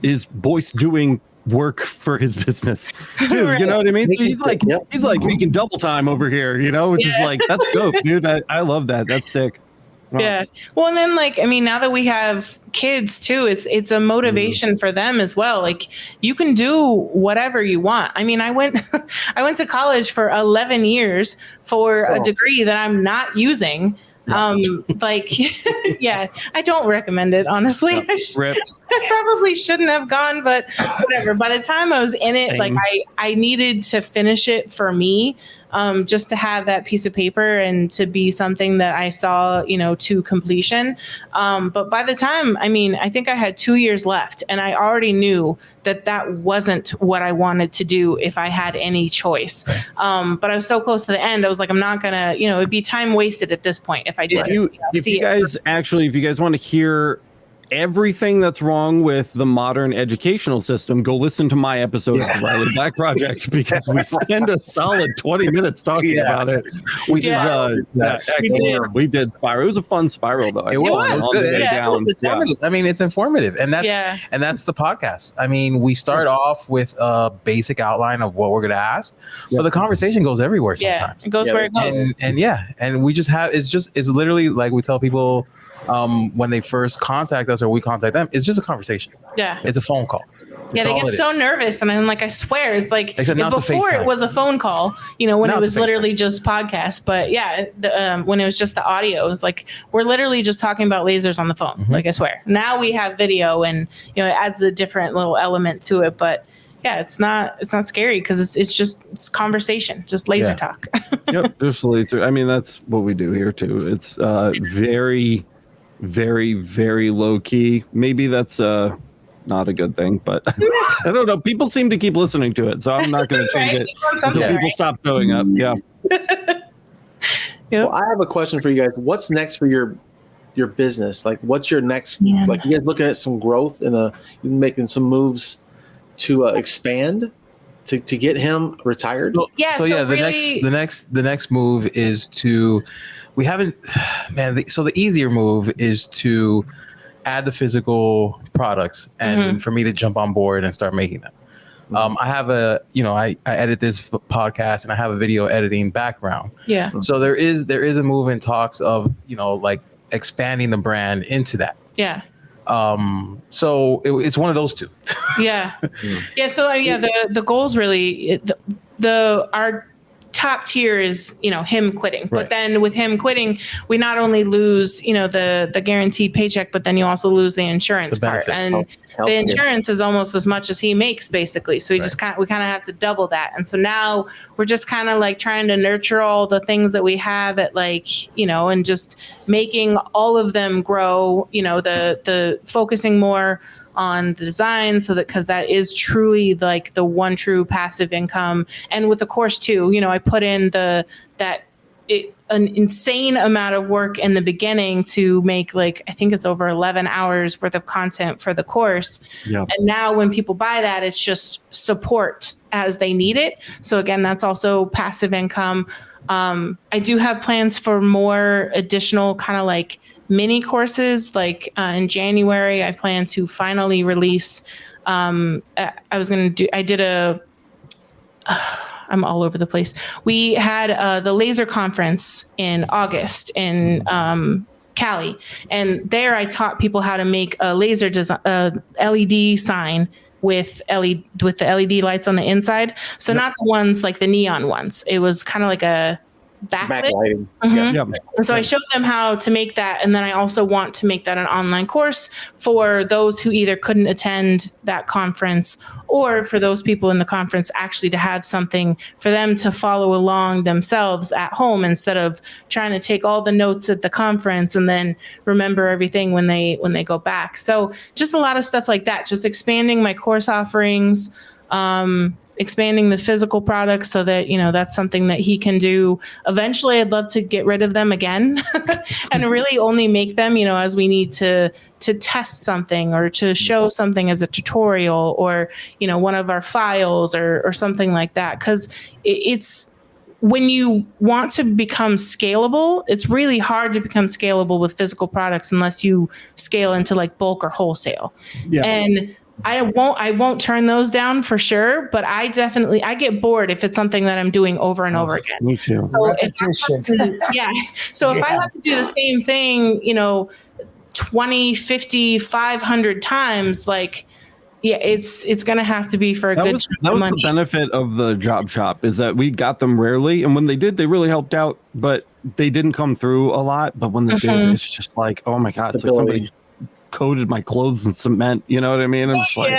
is Boyce doing work for his business too. Right. You know what I mean? So he's like making double time over here, you know, which is like, that's dope, dude. I love that. That's sick. Wow. Yeah. Well, and then like, I mean, now that we have kids too, it's a motivation for them as well. Like you can do whatever you want. I mean, I went to college for 11 years for a degree that I'm not using. Like, yeah, I don't recommend it, honestly. I probably shouldn't have gone, but whatever. By the time I was in it, like I needed to finish it for me, just to have that piece of paper and to be something that I saw, you know, to completion. But by the time, I mean, I think I had 2 years left and I already knew that wasn't what I wanted to do if I had any choice. But I was so close to the end. I was like, I'm not gonna, you know, it'd be time wasted at this point if I did. If you guys want to hear everything that's wrong with the modern educational system, go listen to my episode of the Riley Black Project, because we spend a solid 20 minutes talking about it. We did Spiral. It was a fun Spiral though. It was good. I mean, it's informative, and that's the podcast. I mean, we start off with a basic outline of what we're going to ask, but the conversation goes everywhere sometimes. It goes where it goes. And we just have, it's literally like we tell people, when they first contact us or we contact them, it's just a conversation. Yeah. It's a phone call. They get so nervous. And I'm like, I swear, it's like before it was a phone call, you know, when it was literally just podcast. But when it was just the audio, it was like, we're literally just talking about lasers on the phone. Mm-hmm. Like, I swear. Now we have video and, you know, it adds a different little element to it. But yeah, it's not scary because it's conversation, just laser talk. Yep. Just laser. I mean, that's what we do here too. It's very, very, very low key. Maybe that's not a good thing, but I don't know. People seem to keep listening to it, so I'm not going to change it until people stop showing up. Yeah. Well, I have a question for you guys. What's next for your business? Like, what's your next? Like, you guys looking at some growth and you making some moves to expand to get him retired? The next move is to. We haven't, man. So the easier move is to add the physical products and for me to jump on board and start making them. I have I edit this podcast and I have a video editing background. Yeah. So there is a move in talks of, you know, like expanding the brand into that. Yeah. So it's one of those two. Yeah. Yeah. So the goals really, our top tier is, you know, him quitting, but then with him quitting, we not only lose, you know, the guaranteed paycheck, but then you also lose the insurance part, and the insurance is almost as much as he makes basically. So we kind of have to double that. And so now we're just kind of like trying to nurture all the things that we have at, like, you know, and just making all of them grow, you know, the focusing more on the design, so that, because that is truly like the one true passive income. And with the course too, you know, I put in an insane amount of work in the beginning to make, like, I think it's over 11 hours worth of content for the course. Yeah. And now when people buy that, it's just support as they need it. So again, that's also passive income. I do have plans for more additional kind of like mini courses. Like in January, I plan to finally release. I'm all over the place. We had the laser conference in August in Cali, and there I taught people how to make a laser LED sign with the LED lights on the inside. So not the ones like the neon ones. It was kind of like a backlighting. And so I showed them how to make that, and then I also want to make that an online course for those who either couldn't attend that conference, or for those people in the conference actually to have something for them to follow along themselves at home, instead of trying to take all the notes at the conference and then remember everything when they go back. So just a lot of stuff like that, just expanding my course offerings. expanding the physical products so that, that's something that he can do. Eventually, I'd love to get rid of them again and really only make them, as we need to test something or to show something as a tutorial or, one of our files or something like that. Because it's when you want to become scalable, it's really hard to become scalable with physical products unless you scale into like bulk or wholesale. Yeah. And I won't turn those down for sure, but I get bored if it's something that I'm doing over and over again. Me too. So if I have to do the same thing, 20, 50, 500 times, like, yeah, it's going to have to be for a good that was the benefit of the job shop, is that we got them rarely. And when they did, they really helped out, but they didn't come through a lot. But when they did, it's just like, oh my God, it's like somebody coated my clothes in cement. You know what I mean? I'm just like,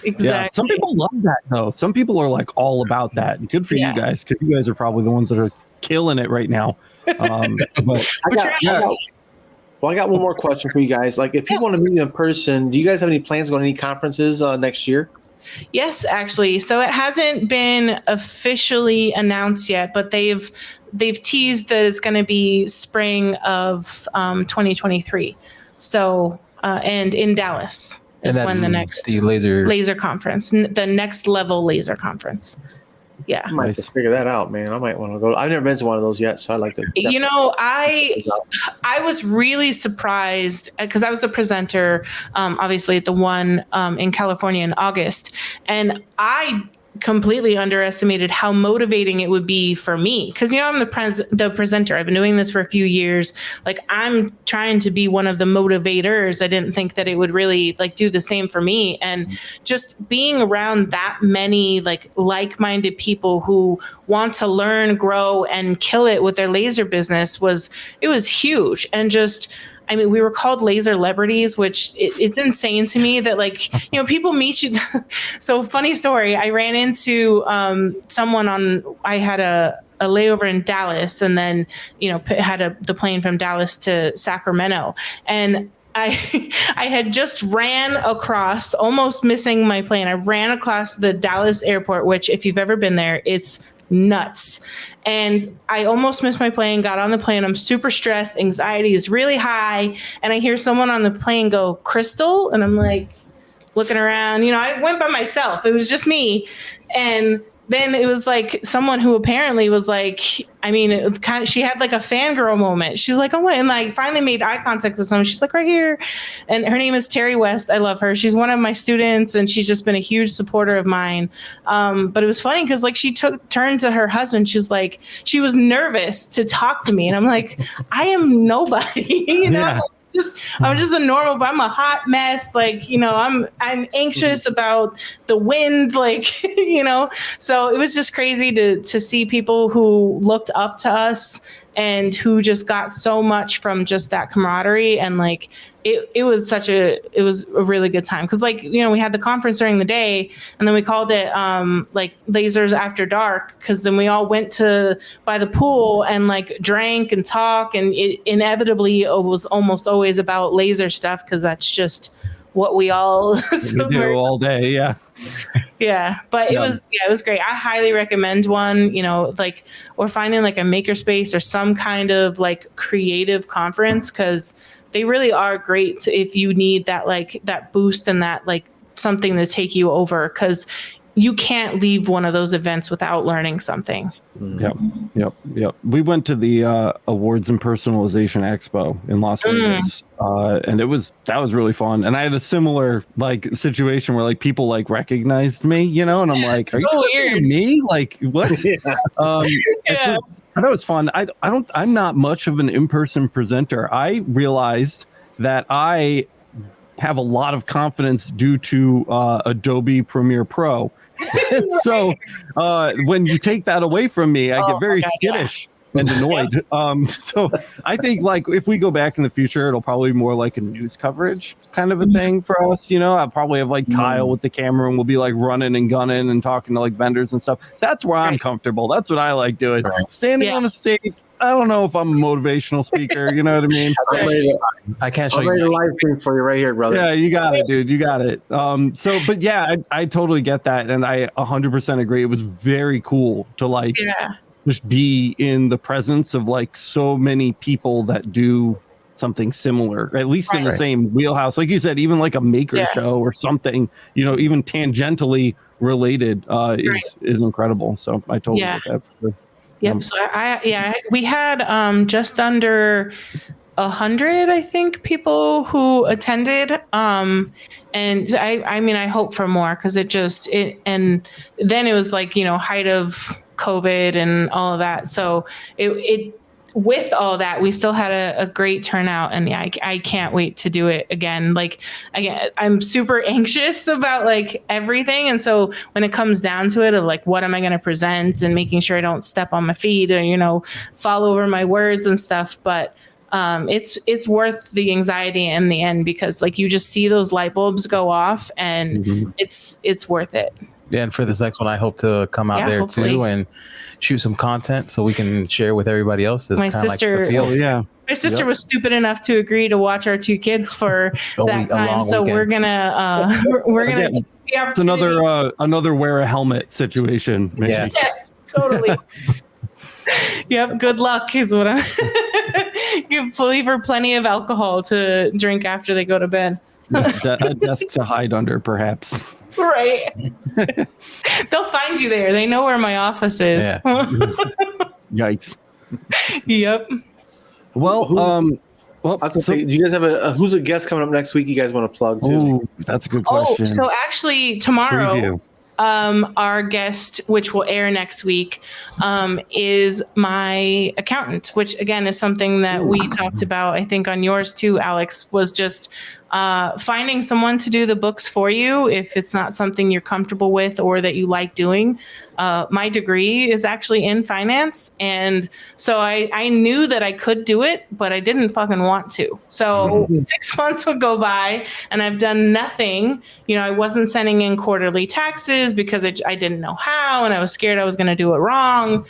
exactly. Yeah. Some people love that though. Some people are like all about that. Good for you guys, because you guys are probably the ones that are killing it right now. But I got one more question for you guys. Like, if people want to meet you in person, do you guys have any plans to go to any conferences next year? Yes, actually. So it hasn't been officially announced yet, but they've teased that it's going to be spring of 2023. So and in Dallas is when the next laser conference, the next level laser conference. Yeah, I might have to figure that out, man. I might want to go. I've never been to one of those yet, so I'd like to. I was really surprised because I was a presenter, obviously at the one in California in August, and I completely underestimated how motivating it would be for me, because I'm the presenter. I've been doing this for a few years. Like, I'm trying to be one of the motivators. I didn't think that it would really do the same for me, and just being around that many like-minded people who want to learn, grow, and kill it with their laser business was huge. And just, we were called laser celebrities, which it's insane to me that people meet you. So funny story. I ran into someone I had a layover in Dallas, and then, had the plane from Dallas to Sacramento. And I had just ran across, almost missing my plane. I ran across the Dallas airport, which if you've ever been there, it's nuts. And I almost missed my plane, got on the plane. I'm super stressed. Anxiety is really high. And I hear someone on the plane go, "Crystal?" And I'm like looking around, I went by myself. It was just me. And then it was someone who apparently was she had a fangirl moment. She's like, "Oh," and finally made eye contact with someone. She's like, "Right here." And her name is Terry West. I love her. She's one of my students, and she's just been a huge supporter of mine. But it was funny because she turned to her husband. She was she was nervous to talk to me. And I'm like, I am nobody, Yeah. I'm just a normal, but I'm a hot mess. I'm anxious about the wind, so it was just crazy to see people who looked up to us and who just got so much from just that camaraderie. And it was a really good time. Cause we had the conference during the day, and then we called it Lasers After Dark. Cause then we all went by the pool and drank and talk. And it inevitably was almost always about laser stuff. Cause that's just what we all do all day. Yeah. Yeah, but it was great. I highly recommend one, or finding a makerspace or some kind of creative conference, because they really are great if you need that that boost and that something to take you over, because you can't leave one of those events without learning something. Yep. We went to the Awards and Personalization Expo in Las Vegas, and that was really fun. And I had a similar situation where people recognized me, and I'm like, "Are you talking to me? What?" Yeah. That was fun. I'm not much of an in-person presenter. I realized that I have a lot of confidence due to Adobe Premiere Pro. So when you take that away from me, I get very skittish. and annoyed. So I think like if we go back in the future, it'll probably be more like a news coverage kind of a thing for us. You know, I'll probably have like Kyle with the camera and we'll be like running and gunning and talking to like vendors and stuff. That's where I'm comfortable. That's what I like doing. Standing on a stage, I don't know if I'm a motivational speaker. You know what I mean? I can't show you. I'm ready to live stream for you right here, brother. Yeah, you got it, dude. You got it. So, but yeah, I totally get that. And I 100% agree. It was very cool to like just be in the presence of like so many people that do something similar, at least in the same wheelhouse. Like you said, even like a maker show or something, you know, even tangentially related is incredible. So I totally get that for sure. Yep. So we had just under 100, I think, people who attended. And I mean, I hope for more because and then it was like, you know, height of COVID and all of that. So it with all that, we still had a great turnout, and I can't wait to do it again. Like, again, I'm super anxious about like everything. And so when it comes down to it of like, what am I going to present and making sure I don't step on my feet or, you know, fall over my words and stuff. But it's worth the anxiety in the end because like you just see those light bulbs go off and it's worth it. Yeah, and for this next one, I hope to come out there too and shoot some content so we can share with everybody else. My sister, my sister was stupid enough to agree to watch our two kids for that time. So we're gonna it's another wear a helmet situation. Maybe. Yeah, yes, totally. Yep. Good luck is what I'm. Give her plenty of alcohol to drink after they go to bed. A desk to hide under, perhaps. Right. They'll find you there. They know where my office is. Yeah. Yikes. Yep. Well, do you guys have who's a guest coming up next week you guys want to plug too? Ooh, that's a good question. So actually tomorrow, our guest, which will air next week, is my accountant, which again is something that we talked about, I think on yours too, Alex, was just finding someone to do the books for you if it's not something you're comfortable with or that you like doing. My degree is actually in finance. And so I knew that I could do it, but I didn't fucking want to. So 6 months would go by and I've done nothing. You know, I wasn't sending in quarterly taxes because I didn't know how, and I was scared I was going to do it wrong.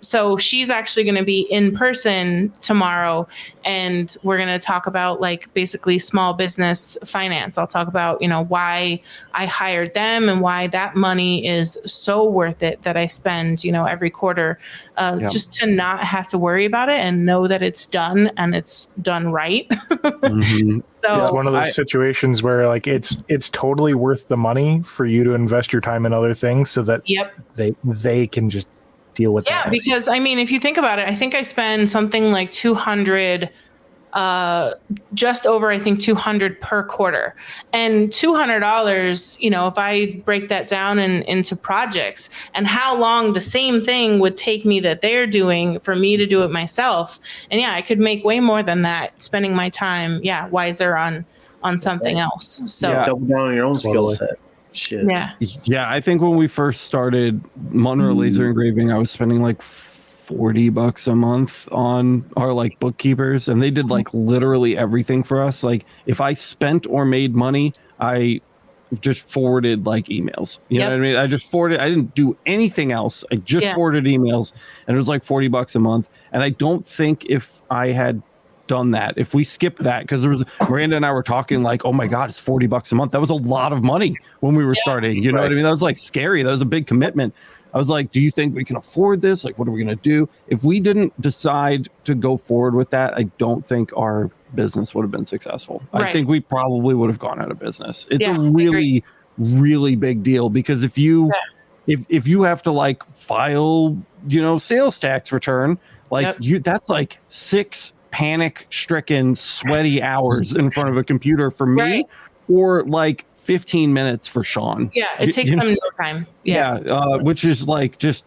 So she's actually going to be in person tomorrow, and we're going to talk about like basically small business finance. I'll talk about, you know, why I hired them and why that money is so worth it that I spend, you know, every quarter, just to not have to worry about it and know that it's done and it's done right. So it's one of those situations where like it's totally worth the money for you to invest your time in other things so that they can just deal with that. Yeah, because I mean, if you think about it, I think I spend something like 200, just over, I think 200 per quarter, and $200, you know, if I break that down into projects and how long the same thing would take me that they're doing for me to do it myself. And I could make way more than that spending my time, wiser on something else. So double down on your own skill set. Shit. Yeah. I think when we first started Monroe Laser Engraving, I was spending like $40 a month on our like bookkeepers, and they did like literally everything for us. Like if I spent or made money, I just forwarded like emails. You know what I mean? I just forwarded. I didn't do anything else. I just forwarded emails, and it was like $40 a month. And I don't think if I had done that, if we skipped that, because there was Miranda and I were talking like, oh my god, it's $40 a month. That was a lot of money when we were starting. You know what I mean? That was like scary. That was a big commitment. I was like, do you think we can afford this? Like, what are we going to do? If we didn't decide to go forward with that, I don't think our business would have been successful. I think we probably would have gone out of business. It's a really, really big deal, because if you if you have to like file, you know, sales tax return, like that's like 6 panic-stricken, sweaty hours in front of a computer for me, or like 15 minutes for Sean. Yeah, it takes them no time. Which is like just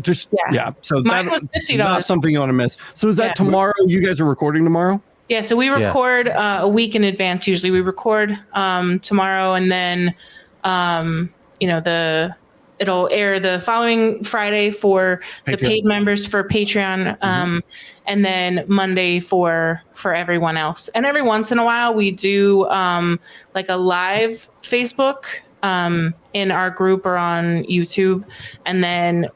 So mine was $50. Not something you want to miss. So is that tomorrow? You guys are recording tomorrow? Yeah, so we record a week in advance. Usually we record tomorrow, and then you know, it'll air the following Friday for the paid members for Patreon, and then Monday for everyone else. And every once in a while, we do like a live Facebook in our group or on YouTube, and then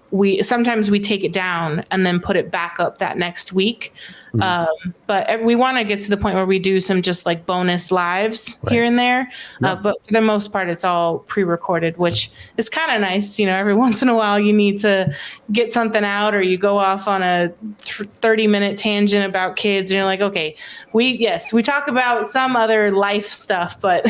sometimes we take it down and then put it back up that next week. But we want to get to the point where we do some just like bonus lives here and there. But for the most part, it's all pre-recorded, which is kind of nice. Every once in a while you need to get something out, or you go off on a 30-minute tangent about kids and you're like, okay, we talk about some other life stuff, but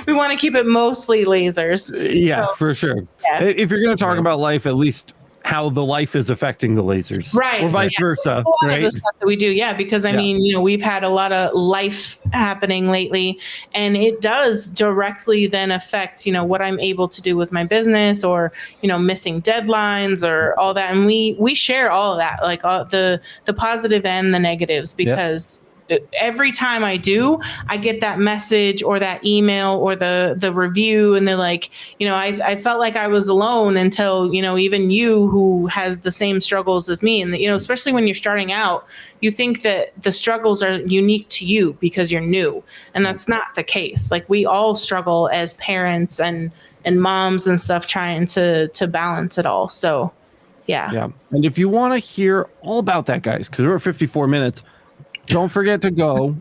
we want to keep it mostly lasers. Yeah, so, for sure. Yeah. If you're going to talk about life, at least how the life is affecting the lasers, right? Or vice versa, a lot of the stuff that we do, because I mean, we've had a lot of life happening lately, and it does directly then affect, what I'm able to do with my business, or missing deadlines, or all that, and we share all of that, like all the positive and the negatives, because. Every time I get that message or that email or the review, and they're like, I felt like I was alone until, even you, who has the same struggles as me. And, especially when you're starting out, you think that the struggles are unique to you because you're new. And that's not the case. Like, we all struggle as parents and moms and stuff, trying to balance it all. So, yeah. And if you want to hear all about that, guys, because we're at 54 minutes, don't forget to go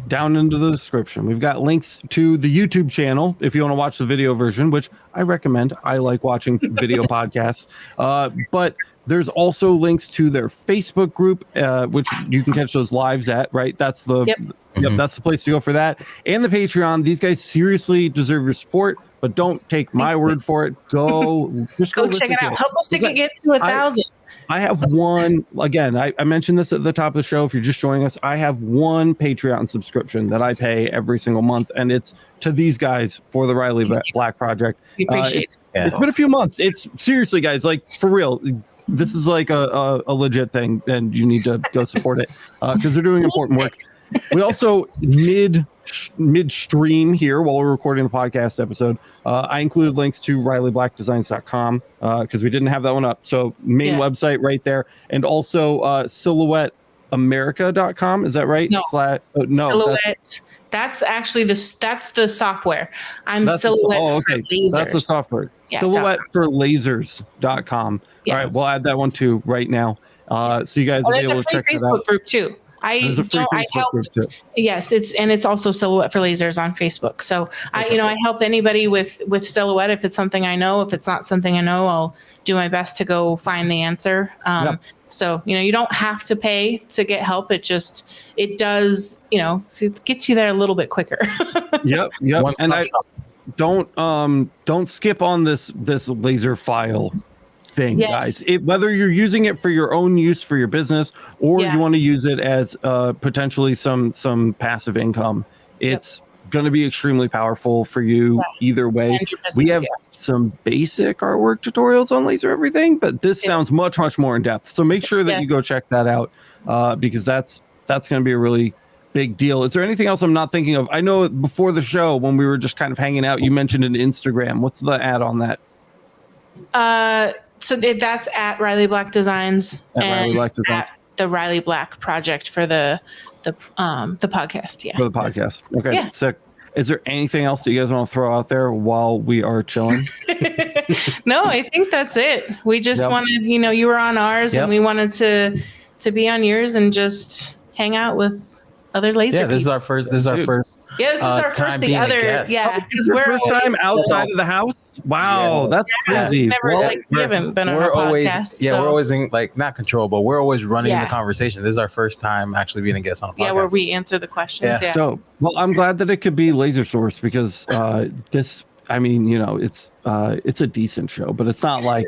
down into the description. We've got links to the YouTube channel if you want to watch the video version, which I recommend. I like watching video podcasts. But there's also links to their Facebook group, which you can catch those lives at, right? That's that's the place to go for that. And the Patreon. These guys seriously deserve your support, but don't take my word for it. Go check it out. Help us to get to 1,000. I have one, again, I mentioned this at the top of the show. If you're just joining us, I have one Patreon subscription that I pay every single month, and it's to these guys for the Riley Black Project. We appreciate it. It's been a few months. It's seriously, guys, like, for real. This is like a legit thing, and you need to go support it because they're doing important work. We also, midstream here while we're recording the podcast episode, I included links to RileyBlackDesigns.com because we didn't have that one up. So main website right there. And also SilhouetteAmerica.com. Is that right? No. Silhouette. That's actually that's the software. Silhouette for lasers. That's the software. Yeah, SilhouetteForLasers.com. All right, we'll add that one too right now. So you guys will be able to check that out. There's a free Facebook group too. I help. Yes, it's also Silhouette for Lasers on Facebook. So I help anybody with Silhouette if it's something I know. If it's not something I know, I'll do my best to go find the answer. So you don't have to pay to get help. It does it gets you there a little bit quicker. Yep. And don't skip on this laser file thing, guys. Whether you're using it for your own use for your business, or you want to use it as potentially some passive income, it's going to be extremely powerful for you either way. Business, we have some basic artwork tutorials on laser everything, but this sounds much more in depth. So make sure that you go check that out because that's going to be a really big deal. Is there anything else I'm not thinking of? I know before the show when we were just kind of hanging out, you mentioned an Instagram. What's the ad on that? So that's at Riley Black Designs and at the Riley Black Project for the podcast. Yeah. For the podcast. Okay. Yeah. So is there anything else that you guys want to throw out there while we are chilling? No, I think that's it. We just wanted, you were on ours and we wanted to be on yours and just hang out with other laser this is our first. This is our first. Yeah, this is our first. The other, because we're first time outside of the house. Wow, that's crazy. We haven't been on a podcast. We're always in not control, but we're always running the conversation. This is our first time actually being a guest on a podcast. Yeah, where we answer the questions. Yeah. So, well, I'm glad that it could be Laser Source because this. I mean, it's a decent show, but it's not like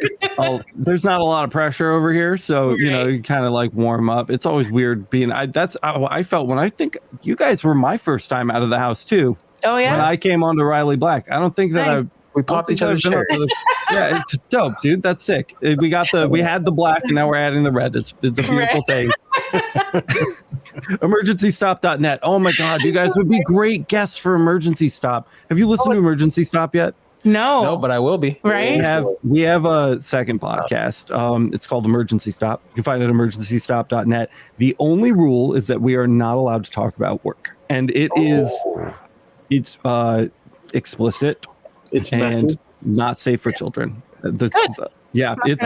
there's not a lot of pressure over here. So, you kind of like warm up. It's always weird being that's how I felt when I think you guys were my first time out of the house too. Oh yeah. When I came on to Riley Black. I don't think that we popped each other's shirts. Yeah, it's dope, dude. That's sick. We had the black and now we're adding the red. It's a beautiful thing. EmergencyStop.net. Oh my God, you guys would be great guests for Emergency Stop. Have you listened to Emergency Stop yet? No, but I will be. Right? We have a second podcast. It's called Emergency Stop. You can find it at emergencystop.net. The only rule is that we are not allowed to talk about work, and it's explicit. It's messy. Not safe for children. Yeah, it's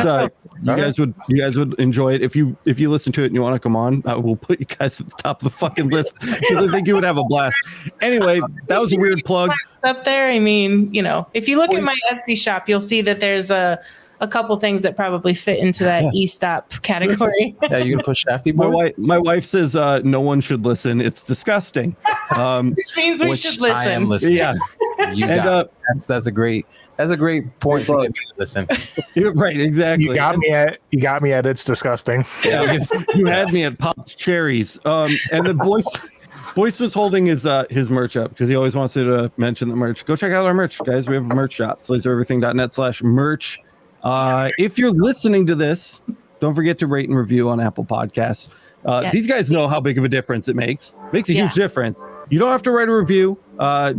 you guys would enjoy it if you listen to it and you want to come on. I will put you guys at the top of the fucking list because I think you would have a blast. Anyway, that was a weird plug up there. I mean, if you look at my Etsy shop, you'll see that there's a couple things that probably fit into that e-stop category. Yeah, you can put Shafty boards. My wife says no one should listen. It's disgusting. Which means we should listen. I am listening. Yeah. That's a great point to get me to listen. Right, exactly. You got me at it's disgusting. Yeah, you had me at Pops Cherries. And the Boyce was holding his merch up because he always wants you to mention the merch. Go check out our merch, guys. We have a merch shop, slazereverything.net/merch. If you're listening to this, don't forget to rate and review on Apple Podcasts. These guys know how big of a difference it makes. Makes a huge difference. You don't have to write a review.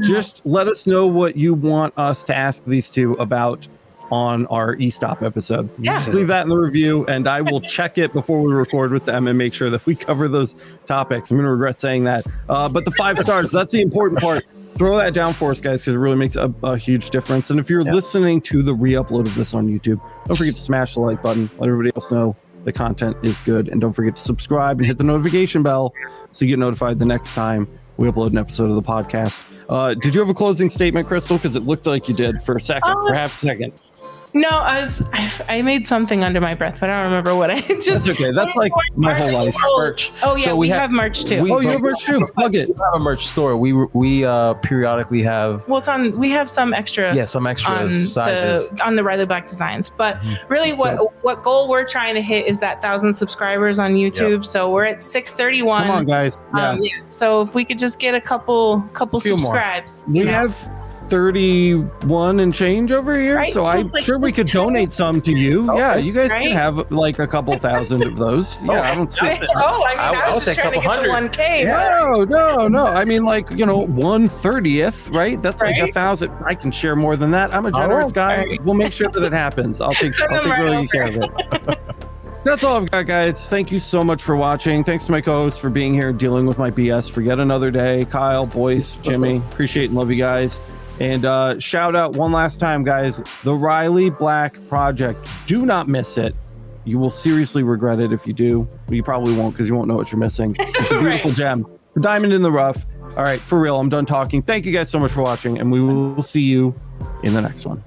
Just let us know what you want us to ask these two about on our e-stop episode. Just leave that in the review, and I will check it before we record with them and make sure that we cover those topics. I'm going to regret saying that. But the 5 stars, that's the important part. Throw that down for us, guys, because it really makes a huge difference. And if you're listening to the re-upload of this on YouTube, don't forget to smash the like button. Let everybody else know the content is good. And don't forget to subscribe and hit the notification bell so you get notified the next time we upload an episode of the podcast. Did you have a closing statement, Crystal? Because it looked like you did for a second, for half a second. No, I made something under my breath, but I don't remember what I just. That's okay. That's like my whole life. Merch. Oh yeah, so we have merch too. You have merch too. Plug it. We have a merch store. We periodically have. Well, it's on. We have some extra. Yeah, some extra sizes on the Riley Black Designs. But really, what goal we're trying to hit is that 1,000 subscribers on YouTube. Yep. So we're at 631. Come on, guys. Yeah. So if we could just get a couple subscribes. We have 31 and change over here, so I'm sure we could donate some to you. Okay. Yeah, you guys can have like a couple thousand of those. Yeah, I don't see it. I was just trying to get to 1K. Yeah. No. I mean, 1/30th, right? That's like 1,000. I can share more than that. I'm a generous guy. We'll make sure that it happens. I'll take really good care of it. That's all I've got, guys. Thank you so much for watching. Thanks to my co-hosts for being here, dealing with my BS for yet another day. Kyle, Boyce, Jimmy, appreciate and love you guys. And shout out one last time, guys, the Riley Black Project. Do not miss it. You will seriously regret it if you do. But you probably won't because you won't know what you're missing. It's a beautiful gem. A diamond in the rough. All right, for real, I'm done talking. Thank you guys so much for watching, and we will see you in the next one.